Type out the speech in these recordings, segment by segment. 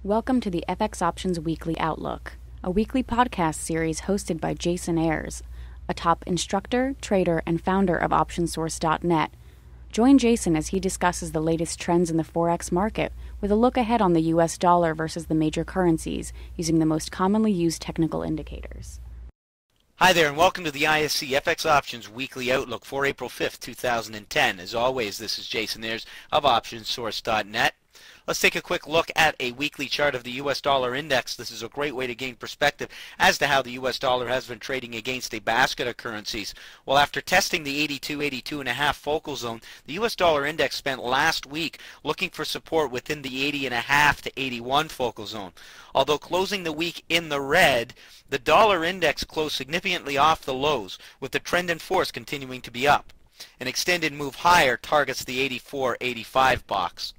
Welcome to the FX Options Weekly Outlook, a weekly podcast series hosted by Jason Ayres, a top instructor, trader, and founder of OptionSource.net. Join Jason as he discusses the latest trends in the Forex market with a look ahead on the US dollar versus the major currencies using the most commonly used technical indicators. Hi there and welcome to the ISC FX Options Weekly Outlook for April 5th, 2010. As always, this is Jason Ayres of OptionSource.net. Let's take a quick look at a weekly chart of the US dollar index. This is a great way to gain perspective as to how the US dollar has been trading against a basket of currencies. Well, after testing the 82.5 focal zone, the US dollar index spent last week looking for support within the 80.5 to 81 focal zone. Although closing the week in the red, the dollar index closed significantly off the lows, with the trend in force continuing to be up. An extended move higher targets the 84.85 box.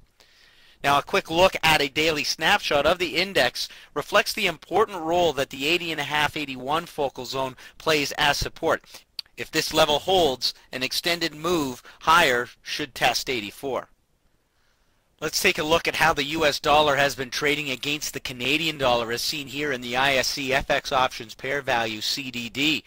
Now, a quick look at a daily snapshot of the index reflects the important role that the 80.5-81 focal zone plays as support. If this level holds, an extended move higher should test 84. Let's take a look at how the US dollar has been trading against the Canadian dollar as seen here in the ISC FX Options Pair Value CDD.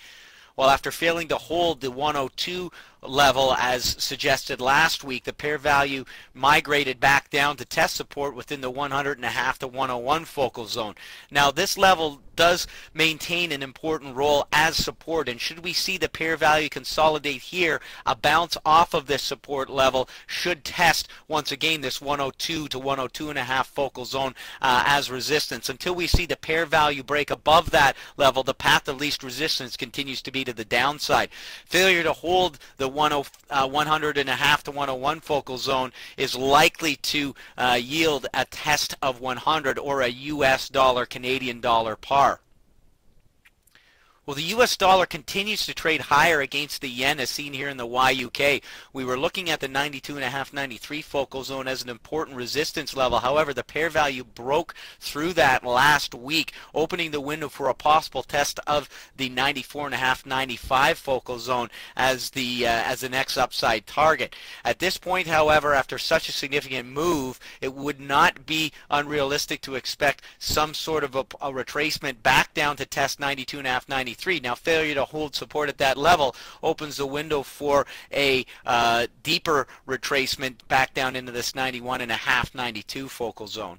Well, after failing to hold the 102 level as suggested last week, the pair value migrated back down to test support within the 100.5 to 101 focal zone. Now, this level does maintain an important role as support, and should we see the pair value consolidate here, a bounce off of this support level should test once again this 102 to 102.5 focal zone as resistance. Until we see the pair value break above that level, the path of least resistance continues to be to the downside. Failure to hold the 100.5 to 101 focal zone is likely to yield a test of 100 or a US dollar Canadian dollar par. Well, the US dollar continues to trade higher against the yen as seen here in the YUK. We were looking at the 92.5, 93 focal zone as an important resistance level. However, the pair value broke through that last week, opening the window for a possible test of the 94.5, 95 focal zone as the next upside target. At this point, however, after such a significant move, it would not be unrealistic to expect some sort of a retracement back down to test 92.5, 93. Now, failure to hold support at that level opens the window for a deeper retracement back down into this 91.5, 92 focal zone.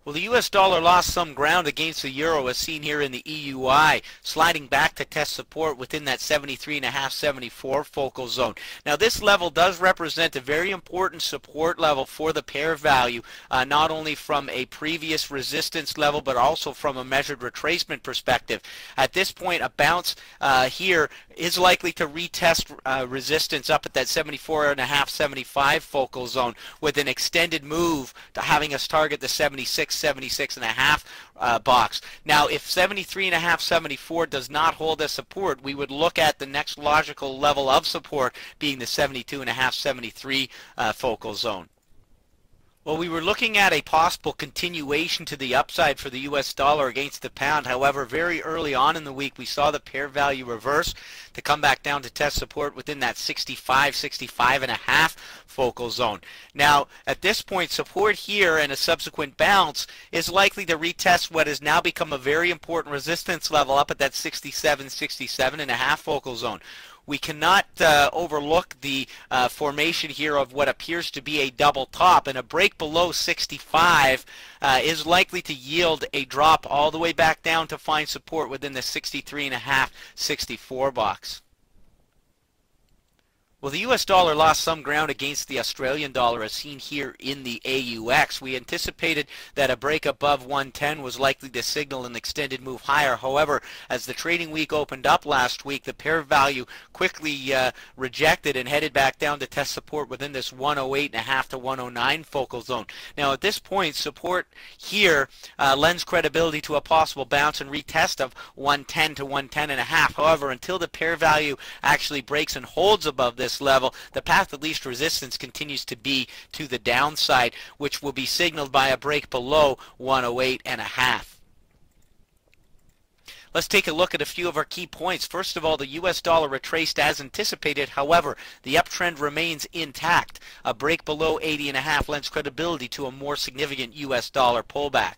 Well, the US dollar lost some ground against the euro as seen here in the EUI, sliding back to test support within that 73.5, 74 focal zone. Now, this level does represent a very important support level for the pair value, not only from a previous resistance level, but also from a measured retracement perspective. At this point, a bounce here is likely to retest resistance up at that 74.5, 75 focal zone with an extended move to having us target the 76.5 box. Now, if 73.5, 74 does not hold as support, we would look at the next logical level of support being the 72.5, 73 focal zone. Well, we were looking at a possible continuation to the upside for the US dollar against the pound. However, very early on in the week, we saw the pair value reverse to come back down to test support within that 65, 65.5 focal zone. Now, at this point, support here and a subsequent bounce is likely to retest what has now become a very important resistance level up at that 67, 67.5 focal zone. We cannot overlook the formation here of what appears to be a double top, and a break below 65 is likely to yield a drop all the way back down to find support within the 63.5, 64 box. Well, the US dollar lost some ground against the Australian dollar as seen here in the AUX. We anticipated that a break above 110 was likely to signal an extended move higher. However, as the trading week opened up last week, the pair value quickly rejected and headed back down to test support within this 108.5 to 109 focal zone. Now, at this point, support here lends credibility to a possible bounce and retest of 110 to 110.5. However, until the pair value actually breaks and holds above this level, the path of least resistance continues to be to the downside, which will be signaled by a break below 108.5. Let's take a look at a few of our key points. First of all, the U.S. dollar retraced as anticipated. However, the uptrend remains intact. A break below 80.5 lends credibility to a more significant U.S. dollar pullback.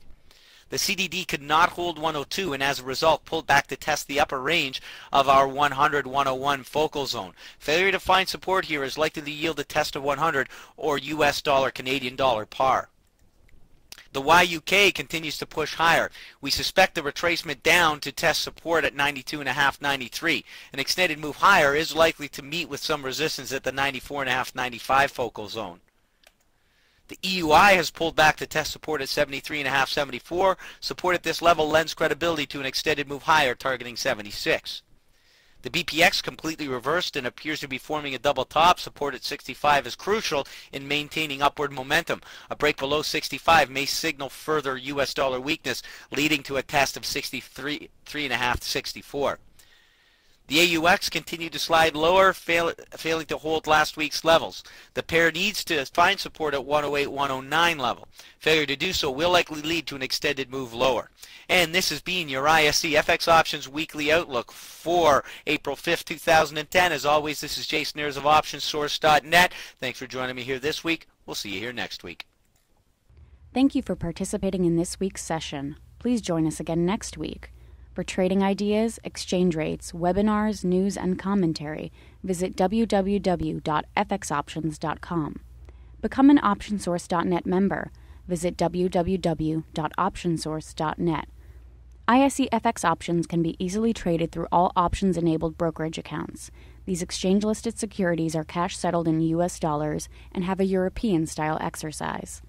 The CDD could not hold 102 and as a result pulled back to test the upper range of our 100-101 focal zone. Failure to find support here is likely to yield a test of 100 or U.S. dollar Canadian dollar par. The YUK continues to push higher. We suspect the retracement down to test support at 92.5, 93. An extended move higher is likely to meet with some resistance at the 94.5, 95 focal zone. The EUI has pulled back to test support at 73.5, 74. Support at this level lends credibility to an extended move higher targeting 76. The BPX completely reversed and appears to be forming a double top. Support at 65 is crucial in maintaining upward momentum. A break below 65 may signal further U.S. dollar weakness, leading to a test of 63.5 to 64. The AUX continued to slide lower, failing to hold last week's levels. The pair needs to find support at 108-109 level. Failure to do so will likely lead to an extended move lower. And this has been your ISE FX Options Weekly Outlook for April 5th, 2010. As always, this is Jason Ayres of OptionsSource.net. Thanks for joining me here this week. We'll see you here next week. Thank you for participating in this week's session. Please join us again next week. For trading ideas, exchange rates, webinars, news, and commentary, visit www.fxoptions.com. Become an OptionSource.net member. Visit www.optionsource.net. ISE FX options can be easily traded through all options-enabled brokerage accounts. These exchange-listed securities are cash-settled in U.S. dollars and have a European-style exercise.